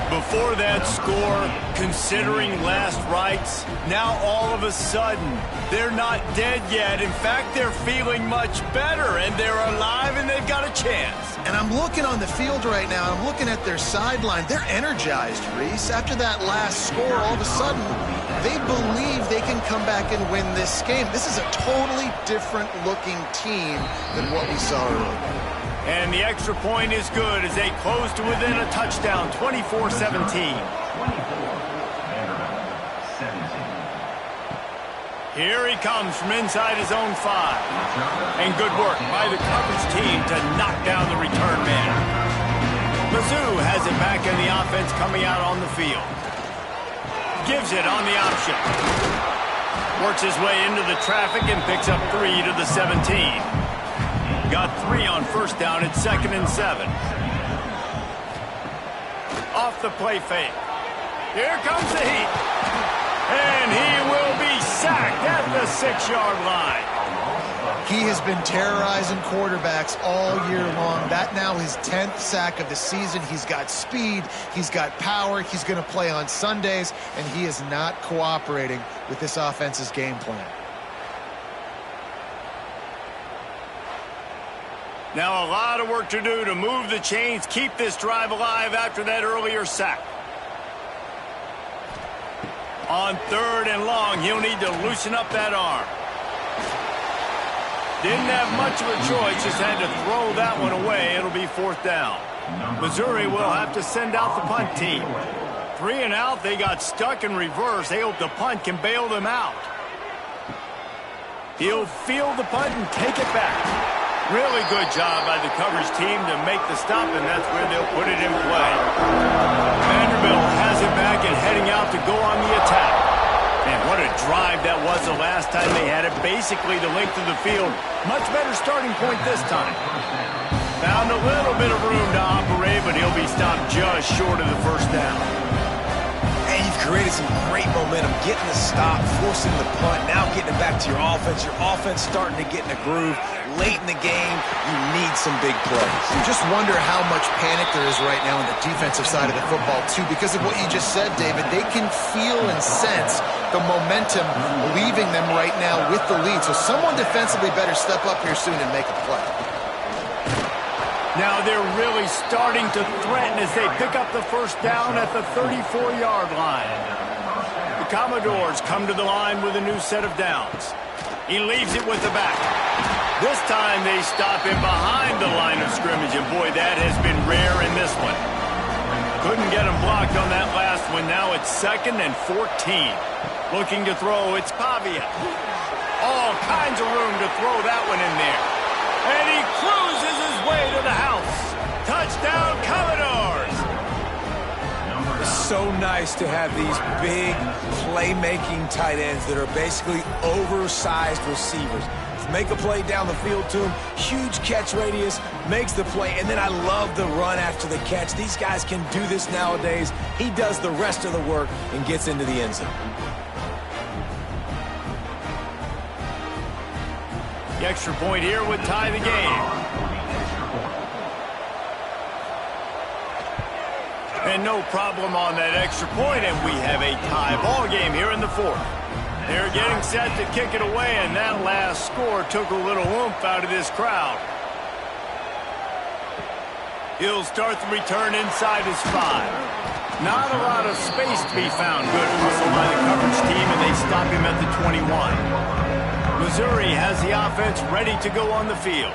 Before that score, considering last rites, now all of a sudden, they're not dead yet. In fact, they're feeling much better, and they're alive, and they've got a chance. And I'm looking on the field right now. I'm looking at their sideline. They're energized, Reese. After that last score, all of a sudden, they believe they can come back and win this game. This is a totally different-looking team than what we saw earlier. And the extra point is good as they close to within a touchdown, 24-17. Here he comes from inside his own 5. And good work by the coverage team to knock down the return man. Mizzou has it back in the offense coming out on the field. Gives it on the option. Works his way into the traffic and picks up 3 to the 17. Got 3 on first down at 2nd and 7. Off the play fake. Here comes the heat. And he will be sacked at the 6-yard line. He has been terrorizing quarterbacks all year long. That now his 10th sack of the season. He's got speed. He's got power. He's going to play on Sundays. And he is not cooperating with this offense's game plan. Now a lot of work to do to move the chains, keep this drive alive after that earlier sack. On 3rd and long, he'll need to loosen up that arm. Didn't have much of a choice, just had to throw that one away. It'll be 4th down. Missouri will have to send out the punt team. 3 and out, they got stuck in reverse. They hope the punt can bail them out. He'll field the punt and take it back. Really good job by the coverage team to make the stop, and that's where they'll put it in play. Vanderbilt has it back and heading out to go on the attack. Man, what a drive that was the last time they had it. Basically the length of the field. Much better starting point this time. Found a little bit of room to operate, but he'll be stopped just short of the first down. And you've created some great momentum, getting the stop, forcing the punt, now getting it back to your offense. Your offense starting to get in a groove. Late in the game, you need some big plays. You just wonder how much panic there is right now on the defensive side of the football, too, because of what you just said, David. They can feel and sense the momentum leaving them right now with the lead. So someone defensively better step up here soon and make a play. Now they're really starting to threaten as they pick up the first down at the 34-yard line. The Commodores come to the line with a new set of downs. He leaves it with the back. This time they stop him behind the line of scrimmage, and boy, that has been rare in this one. Couldn't get him blocked on that last one. Now it's 2nd and 14. Looking to throw, it's Pavia. All kinds of room to throw that one in there. And he cruises his way to the house. Touchdown, Commodores! So nice to have these big playmaking tight ends that are basically oversized receivers. Make a play down the field to him, huge catch radius, makes the play, and then I love the run after the catch. These guys can do this nowadays. He does the rest of the work and gets into the end zone. The extra point here would tie the game. And no problem on that extra point, and we have a tie ball game here in the 4th. They're getting set to kick it away, and that last score took a little oomph out of this crowd. He'll start the return inside his 5. Not a lot of space to be found. Good hustle by the coverage team, and they stop him at the 21. Missouri has the offense ready to go on the field.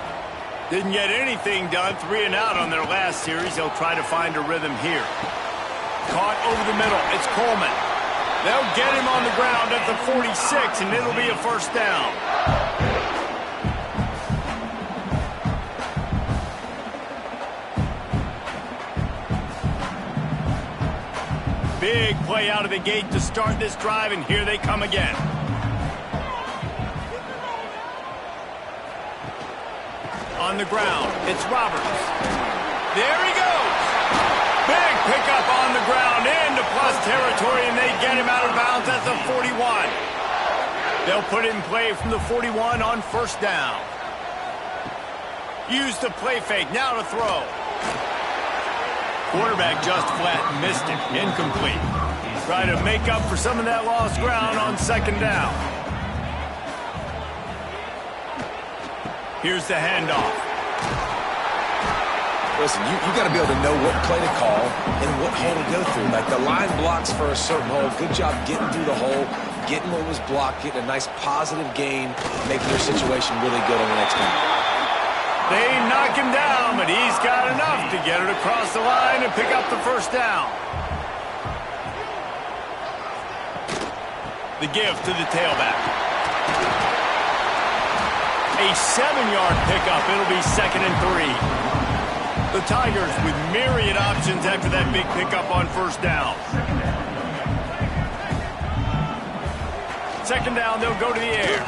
Didn't get anything done, 3 and out on their last series. They'll try to find a rhythm here. Caught over the middle. It's Coleman. They'll get him on the ground at the 46, and it'll be a first down. Big play out of the gate to start this drive, and here they come again. On the ground, it's Roberts. There he goes. Big pickup on the ground into plus territory, and they get him out of bounds at the 41. They'll put it in play from the 41 on first down. Use the play fake, now to throw. Quarterback just flat missed it, incomplete. Try to make up for some of that lost ground on second down. Here's the handoff. Listen, you got to be able to know what play to call and what hole to go through. Like the line blocks for a certain hole. Good job getting through the hole, getting what was blocked, getting a nice positive gain, making your situation really good on the next one. They knock him down, but he's got enough to get it across the line and pick up the first down. The give to the tailback. A 7-yard pickup. It'll be 2nd and 3. The Tigers with myriad options after that big pickup on first down. Second down, they'll go to the air.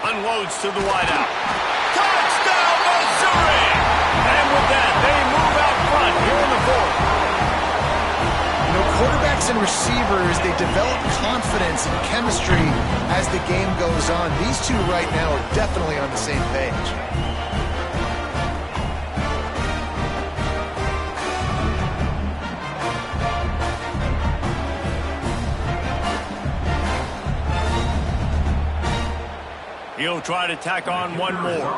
Unloads to the wideout. Touchdown, Missouri! And with that, they move out front here in the 4th. You know, quarterbacks and receivers, they develop confidence and chemistry as the game goes on. These two right now are definitely on the same page. He'll try to tack on one more.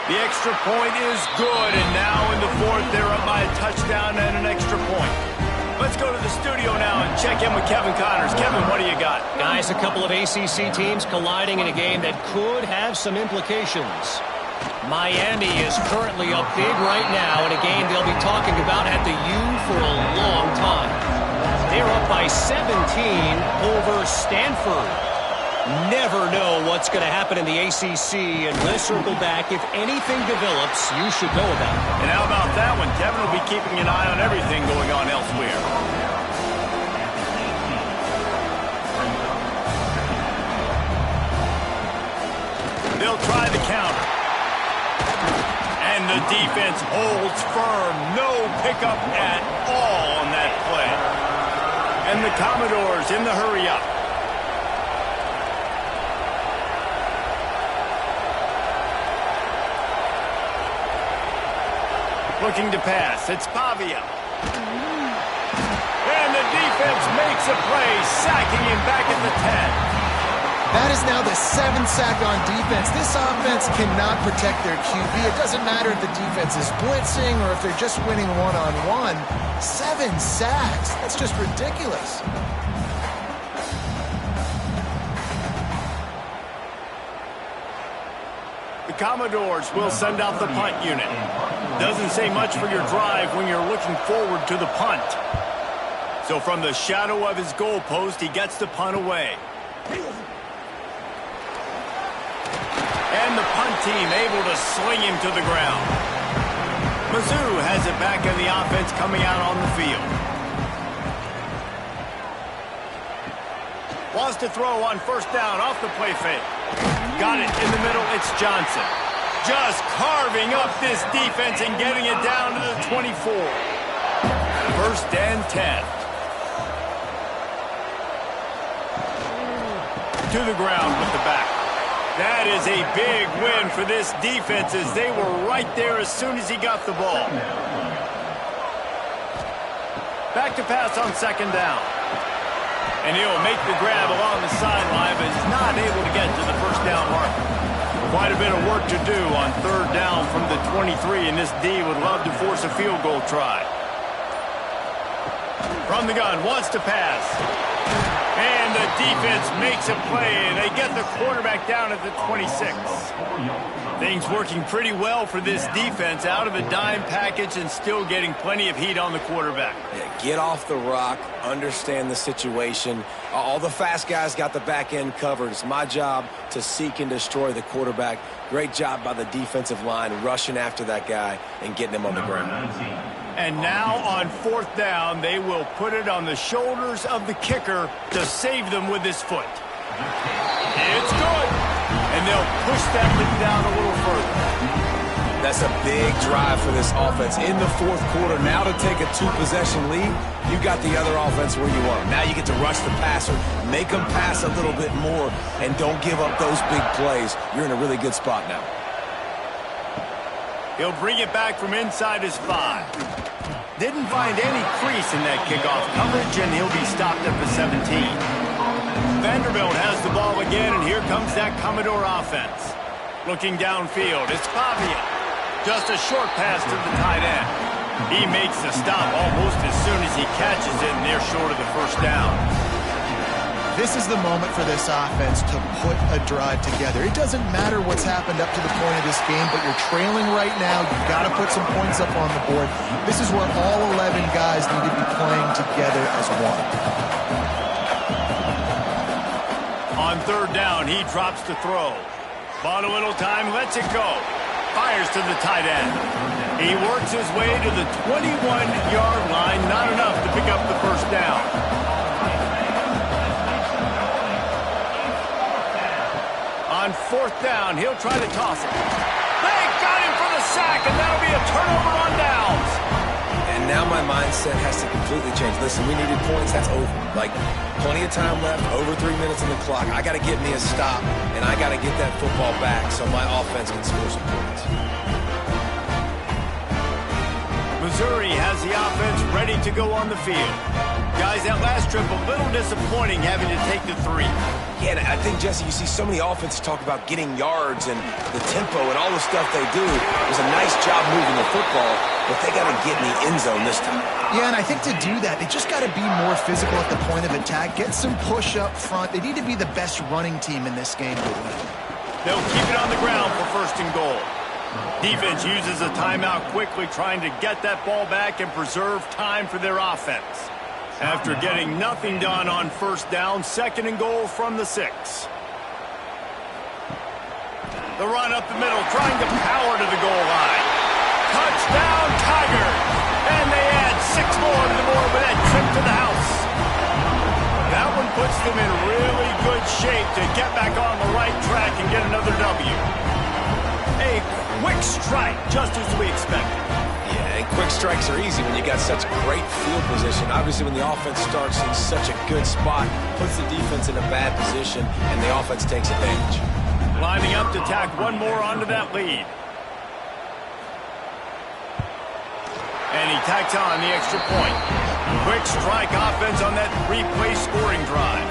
The extra point is good, and now in the 4th, they're up by a touchdown and an extra point. Let's go to the studio now and check in with Kevin Connors. Kevin, what do you got? Guys, a couple of ACC teams colliding in a game that could have some implications. Miami is currently up big right now in a game they'll be talking about at the U for a long time. They're up by 17 over Stanford. Never know what's going to happen in the ACC, and we'll circle back. If anything develops, you should know about it. And how about that one? Kevin will be keeping an eye on everything going on elsewhere. They'll try the counter. And the defense holds firm. No pickup at all on that play. And the Commodores in the hurry-up. Looking to pass. It's Pavia. And the defense makes a play, sacking him back at the 10. That is now the 7th sack on defense. This offense cannot protect their QB. It doesn't matter if the defense is blitzing or if they're just winning one-on-one. 7 sacks. That's just ridiculous. The Commodores will send out the punt unit. Doesn't say much for your drive when you're looking forward to the punt. So from the shadow of his goalpost, he gets the punt away. And the punt team able to sling him to the ground. Mizzou has it back in the offense coming out on the field. Wants to throw on first down off the play fake. Got it in the middle, it's Johnson. Just carving up this defense and getting it down to the 24. First and 10. To the ground with the back. That is a big win for this defense as they were right there as soon as he got the ball. Back to pass on second down. And he'll make the grab along the sideline, but is not able to get to the first down marker. Quite a bit of work to do on third down from the 23, and this D would love to force a field goal try. From the gun, wants to pass. And the defense makes a play, and they get the quarterback down at the 26. Things working pretty well for this defense, out of a dime package and still getting plenty of heat on the quarterback. Yeah, get off the rock, understand the situation. All the fast guys got the back end covered. It's my job to seek and destroy the quarterback. Great job by the defensive line rushing after that guy and getting him on the ground. And now on fourth down, they will put it on the shoulders of the kicker to save them with his foot. It's good. And they'll push that lead down a little further. That's a big drive for this offense in the fourth quarter. Now to take a two-possession lead, you got the other offense where you want them. Now you get to rush the passer, make them pass a little bit more, and don't give up those big plays. You're in a really good spot now. He'll bring it back from inside his 5. Didn't find any crease in that kickoff coverage, and he'll be stopped at the 17. Vanderbilt has the ball again, and here comes that Commodore offense. Looking downfield, it's Pavia. Just a short pass to the tight end. He makes the stop almost as soon as he catches it, and they're short of the first down. This is the moment for this offense to put a drive together. It doesn't matter what's happened up to the point of this game, but you're trailing right now. You've got to put some points up on the board. This is where all 11 guys need to be playing together as one. On third down, he drops the throw. Bought a little time, lets it go. Fires to the tight end. He works his way to the 21-yard line. Not enough to pick up the first down. On fourth down, he'll try to toss it. They got him for the sack, and that'll be a turnover on downs. And now my mindset has to completely change. Listen, we needed points. That's over. Like, plenty of time left, over 3 minutes on the clock. I got to get me a stop, and I got to get that football back so my offense can score some points. Missouri has the offense ready to go on the field. Guys, that last trip a little disappointing having to take the 3. Yeah, and I think, Jesse, you see so many offenses talk about getting yards and the tempo and all the stuff they do. It was a nice job moving the football, but they got to get in the end zone this time. Yeah, and I think to do that, they just got to be more physical at the point of attack, get some push up front. They need to be the best running team in this game to win. They'll keep it on the ground for first and goal. Defense uses a timeout quickly, trying to get that ball back and preserve time for their offense. After getting nothing done on first down, second and goal from the 6. The run up the middle, trying to power to the goal line. Touchdown, Tigers! And they add 6 more to the board with that trip to the house. That one puts them in really good shape to get back on the right track and get another W. A quick strike, just as we expected. Yeah, and quick strikes are easy when you got such great field position. Obviously, when the offense starts in such a good spot, puts the defense in a bad position, and the offense takes advantage. Lining up to tack one more onto that lead. And he tacks on the extra point. Quick strike offense on that 3-play scoring drive.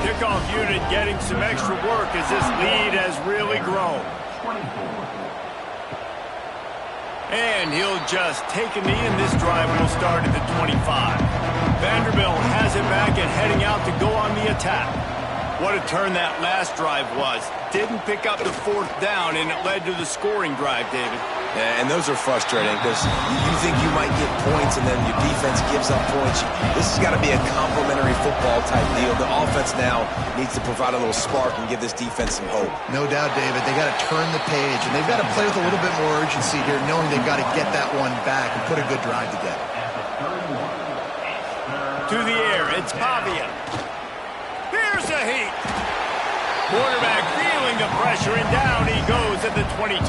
Kickoff unit getting some extra work as this lead has really grown. And he'll just take a knee, and this drive will start at the 25. Vanderbilt has it back and heading out to go on the attack. What a turn that last drive was. Didn't pick up the fourth down, and it led to the scoring drive, David. Yeah, and those are frustrating because you think you might get points and then your defense gives up points. This has got to be a complementary football type deal. The offense now needs to provide a little spark and give this defense some hope. No doubt, David. They got to turn the page, and they've got to play with a little bit more urgency here, knowing they've got to get that one back and put a good drive together. To the air, it's Pavia. Here's a heat. Quarterback feeling the pressure, and down he goes at the 22.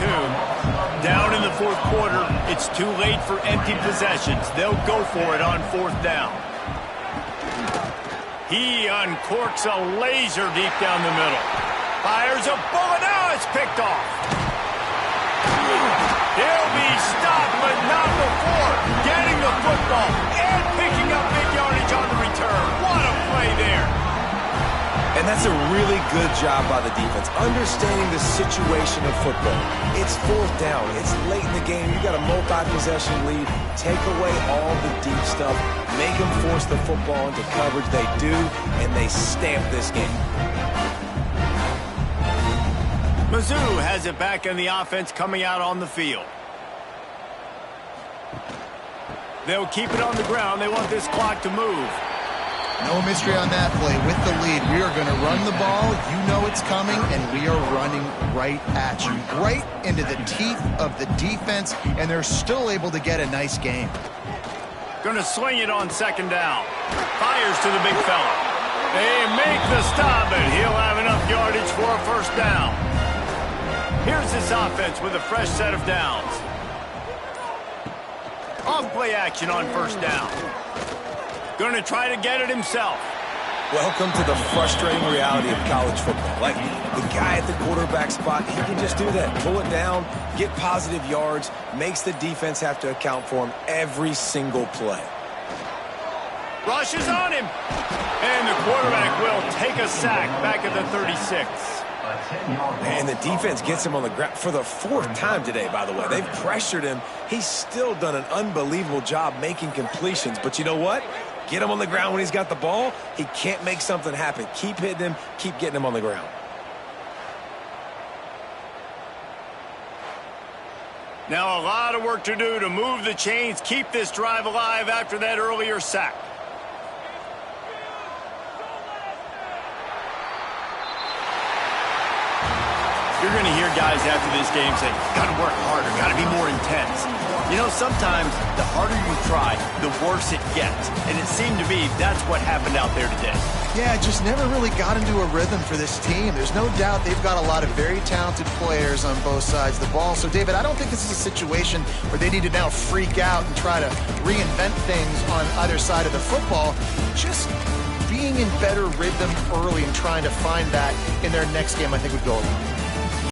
Down in the fourth quarter, it's too late for empty possessions. They'll go for it on fourth down. He uncorks a laser deep down the middle. Fires a bullet. Now it's picked off. He'll be stopped, but not before getting the football and picking up big yardage on the return. What a play there. And that's a really good job by the defense, understanding the situation of football. It's fourth down. It's late in the game. You got a multi-possession lead. Take away all the deep stuff. Make them force the football into coverage. They do, and they stamp this game. Mizzou has it back in the offense coming out on the field. They'll keep it on the ground. They want this clock to move. No mystery on that play. With the lead, we are going to run the ball. You know it's coming, and we are running right at you, right into the teeth of the defense, and they're still able to get a nice game. Going to swing it on second down. Fires to the big fella. They make the stop, and he'll have enough yardage for a first down. Here's this offense with a fresh set of downs. Off-play action on first down. Going to try to get it himself. Welcome to the frustrating reality of college football. Like, the guy at the quarterback spot, he can just do that. Pull it down, get positive yards, makes the defense have to account for him every single play. Rushes on him. And the quarterback will take a sack back at the 36. And the defense gets him on the ground for the fourth time today, by the way. They've pressured him. He's still done an unbelievable job making completions. But you know what? Get him on the ground when he's got the ball. He can't make something happen. Keep hitting him. Keep getting him on the ground. Now a lot of work to do to move the chains, keep this drive alive after that earlier sack. You're going to hear guys after this game say, got to work harder, got to be more intense. You know, sometimes the harder you try, the worse it gets. And it seemed to me that's what happened out there today. Yeah, just never really got into a rhythm for this team. There's no doubt they've got a lot of very talented players on both sides of the ball. So, David, I don't think this is a situation where they need to now freak out and try to reinvent things on either side of the football. Just being in better rhythm early and trying to find that in their next game, I think, would go a long way.